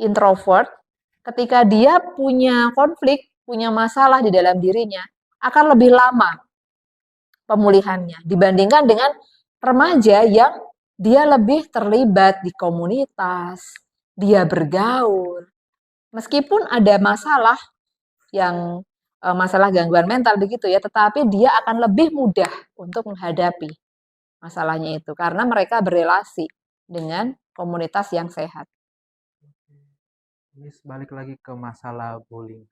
introvert, ketika dia punya konflik, punya masalah di dalam dirinya, akan lebih lama pemulihannya dibandingkan dengan remaja yang dia lebih terlibat di komunitas, dia bergaul. Meskipun ada masalah yang masalah gangguan mental begitu ya, tetapi dia akan lebih mudah untuk menghadapi masalahnya itu karena mereka berelasi dengan komunitas yang sehat. Miss balik lagi ke masalah bullying.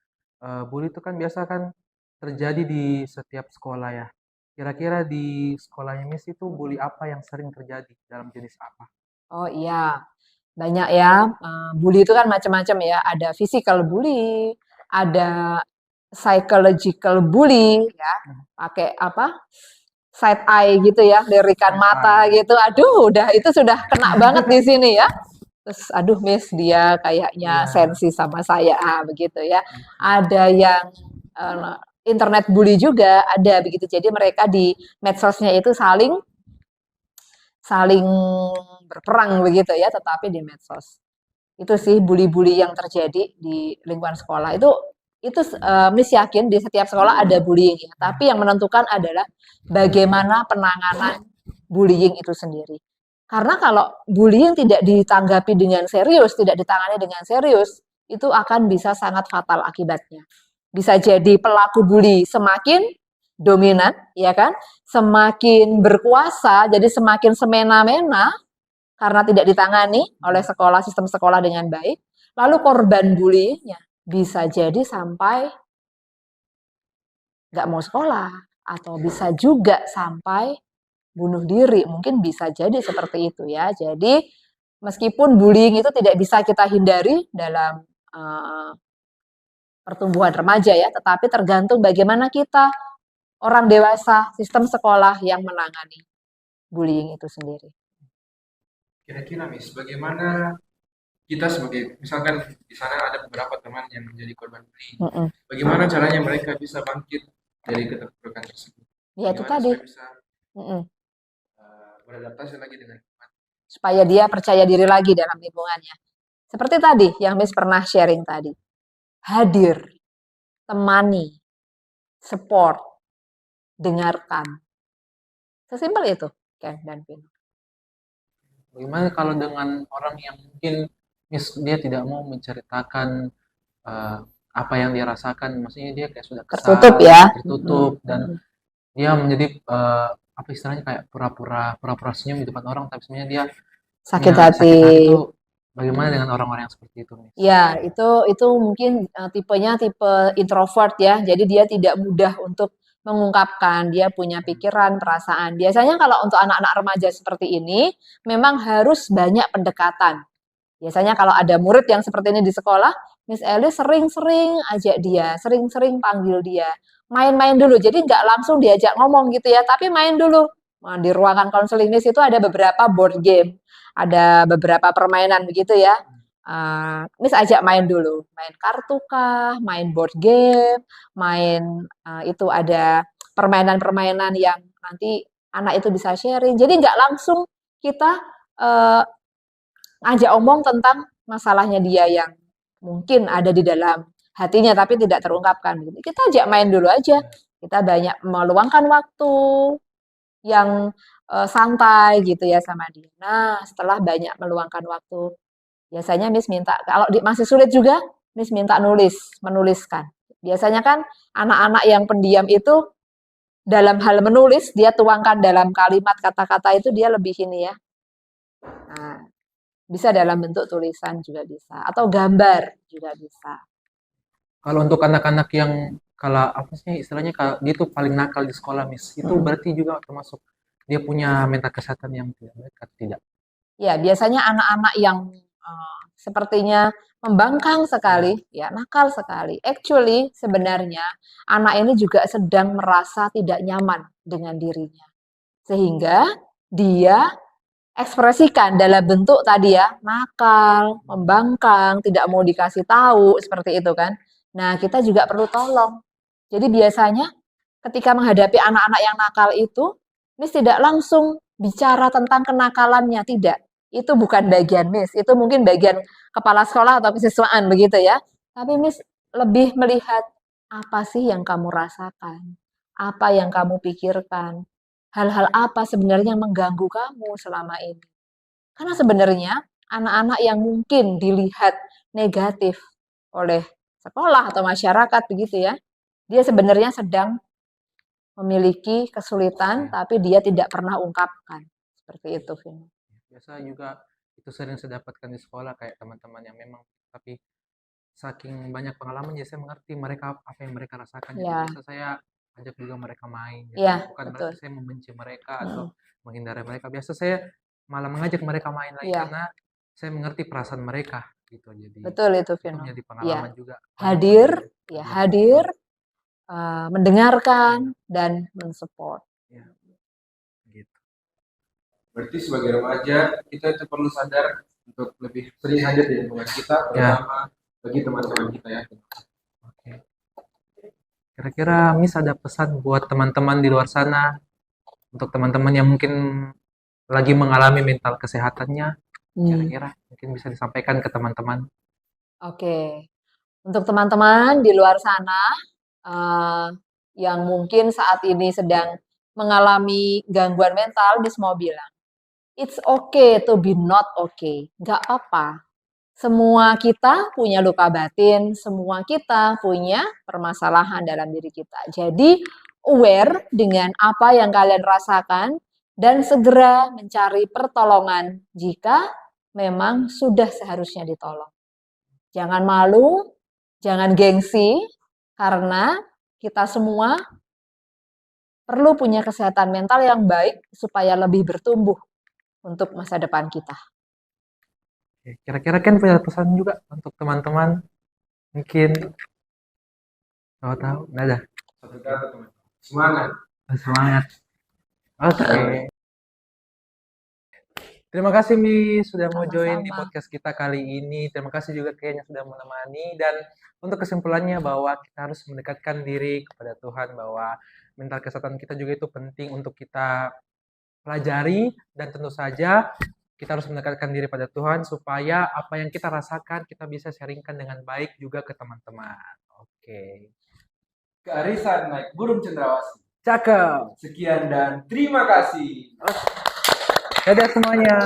Bully itu kan biasa kan terjadi di setiap sekolah ya. Kira-kira di sekolahnya Miss itu bully apa yang sering terjadi dalam jenis apa? Oh iya, banyak ya. Bully itu kan macam-macam ya. Ada physical bully, ada psychological bully, ya. Pakai apa? Side eye gitu ya, lirikan Side mata eye. gitu. Aduh, udah itu sudah kena banget di sini ya. Terus, aduh Miss, dia kayaknya Iya. sensi sama saya, begitu ya. Ada yang eh, internet bully juga ada begitu. Jadi mereka di medsosnya itu saling saling berperang begitu ya, tetapi di medsos. Itu sih bully-bully yang terjadi di lingkungan sekolah. Itu Miss yakin di setiap sekolah ada bullying ya, tapi yang menentukan adalah bagaimana penanganan bullying itu sendiri. Karena kalau bullying tidak ditanggapi dengan serius, tidak ditangani dengan serius, itu akan bisa sangat fatal akibatnya. Bisa jadi pelaku bully semakin dominan, ya kan? Semakin berkuasa, jadi semakin semena-mena karena tidak ditangani oleh sekolah, sistem sekolah dengan baik. Lalu korban bullyingnya bisa jadi sampai nggak mau sekolah, atau bisa juga sampai bunuh diri, mungkin bisa jadi seperti itu ya. Jadi meskipun bullying itu tidak bisa kita hindari dalam uh, pertumbuhan remaja ya, tetapi tergantung bagaimana kita orang dewasa, sistem sekolah yang menangani bullying itu sendiri. Kira-kira Miss, bagaimana kita sebagai, misalkan di sana ada beberapa teman yang menjadi korban bullying, Mm-mm. bagaimana caranya mereka bisa bangkit dari keterpurukan tersebut? Ya itu Bagaimana tadi. supaya bisa Mm-mm. beradaptasi lagi dengan lingkungan? Supaya dia percaya diri lagi dalam lingkungannya. Seperti tadi yang Miss pernah sharing tadi. Hadir, temani, support, dengarkan. Sesimpel itu, Ken dan Vin. Bagaimana kalau dengan orang yang mungkin Miss dia tidak mau menceritakan eh, apa yang dia rasakan, maksudnya dia kayak sudah Tertutup kesal, ya. tertutup dan dia menjadi apa istilahnya kayak pura-pura senyum di depan orang, tapi sebenarnya dia Sakit punya hati. sakit hati itu. Bagaimana dengan orang-orang yang seperti itu, Miss? Ya, itu mungkin tipenya tipe introvert ya. Jadi dia tidak mudah untuk mengungkapkan, dia punya pikiran, perasaan. Biasanya kalau untuk anak-anak remaja seperti ini, memang harus banyak pendekatan. Biasanya kalau ada murid yang seperti ini di sekolah, Miss Ellie sering-sering ajak dia, sering-sering panggil dia. Main-main dulu, jadi nggak langsung diajak ngomong gitu ya, tapi main dulu. Nah, di ruangan konseling Miss itu ada beberapa board game, ada beberapa permainan begitu ya. Miss ajak main dulu, main kartu kah, main board game, main itu ada permainan-permainan yang nanti anak itu bisa sharing. Jadi nggak langsung kita uh, ngajak omong tentang masalahnya dia yang mungkin ada di dalam hatinya tapi tidak terungkapkan. Kita ajak main dulu aja. Kita banyak meluangkan waktu yang santai gitu ya sama dia. Nah, setelah banyak meluangkan waktu, biasanya Miss minta kalau masih sulit juga, Miss minta menuliskan. Biasanya kan anak-anak yang pendiam itu dalam hal menulis dia tuangkan dalam kalimat kata-kata itu dia lebih ini ya. Nah, bisa dalam bentuk tulisan juga bisa, atau gambar juga bisa. Kalau untuk anak-anak yang kalau apa sih istilahnya kalau dia tuh paling nakal di sekolah, Miss, itu berarti juga termasuk dia punya mental kesehatan yang tidak baik atau tidak? Ya, biasanya anak-anak yang sepertinya membangkang sekali, ya nakal sekali. Actually, sebenarnya anak ini juga sedang merasa tidak nyaman dengan dirinya. Sehingga dia ekspresikan dalam bentuk tadi ya, nakal, membangkang, tidak mau dikasih tahu, seperti itu kan. Nah, kita juga perlu tolong. Jadi biasanya ketika menghadapi anak-anak yang nakal itu, Miss tidak langsung bicara tentang kenakalannya, tidak. Itu bukan bagian Miss, itu mungkin bagian kepala sekolah atau kesiswaan begitu ya. Tapi Miss lebih melihat apa sih yang kamu rasakan, apa yang kamu pikirkan, hal-hal apa sebenarnya yang mengganggu kamu selama ini. Karena sebenarnya anak-anak yang mungkin dilihat negatif oleh sekolah atau masyarakat begitu ya, dia sebenarnya sedang memiliki kesulitan tapi dia tidak pernah ungkapkan. Seperti itu, Vin. Biasa juga itu sering saya dapatkan di sekolah kayak teman-teman yang memang tapi saking banyak pengalaman ya saya mengerti mereka apa yang mereka rasakan. Jadi Ya, biasa saya ajak juga mereka main. Jadi Iya, bukan betul. berarti saya membenci mereka atau Mm, menghindari mereka. Biasa saya malah mengajak mereka main lagi Iya, karena saya mengerti perasaan mereka gitu. Jadi betul itu itu Vino. menjadi Iya, pengalaman juga banyak hadir, bagi ya bagi aku. hadir, mendengarkan Iya, dan mensupport. iya, gitu. Berarti sebagai remaja kita itu perlu sadar untuk lebih sering hadir di lingkungan kita, Ya, terutama bagi teman-teman kita ya. oke. Kira-kira Miss ada pesan buat teman-teman di luar sana, untuk teman-teman yang mungkin lagi mengalami mental kesehatannya, Hmm, kira-kira mungkin bisa disampaikan ke teman-teman. Oke, untuk teman-teman di luar sana eh, yang mungkin saat ini sedang mengalami gangguan mental, Miss mau bilang, it's okay to be not okay. Nggak apa-apa. Semua kita punya luka batin, semua kita punya permasalahan dalam diri kita. Jadi, aware dengan apa yang kalian rasakan dan segera mencari pertolongan jika memang sudah seharusnya ditolong. Jangan malu, jangan gengsi, karena kita semua perlu punya kesehatan mental yang baik supaya lebih bertumbuh untuk masa depan kita. Oke, kira-kira kan punya pesan juga untuk teman-teman, mungkin tahu-tahu, nggak ada. Satu kata teman. Semangat. Semangat. Oke. Terima kasih Mi sudah mau join di Sama-sama. podcast kita kali ini. Terima kasih juga kayaknya sudah menemani dan untuk kesimpulannya bahwa kita harus mendekatkan diri kepada Tuhan bahwa mental kesehatan kita juga itu penting untuk kita pelajari dan tentu saja kita harus mendekatkan diri pada Tuhan supaya apa yang kita rasakan kita bisa sharingkan dengan baik juga ke teman-teman. Oke. Kearisan naik burung cendrawasih. Cakep. Sekian dan terima kasih. Dadah semuanya.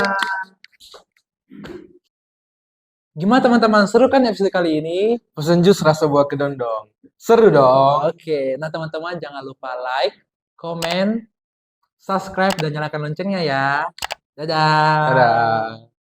Gimana teman-teman? Seru kan episode kali ini? Pesen jus rasa buah kedondong. Seru dong. Oke, nah teman-teman jangan lupa like, komen, subscribe, dan nyalakan loncengnya ya. Dadah. Dadah.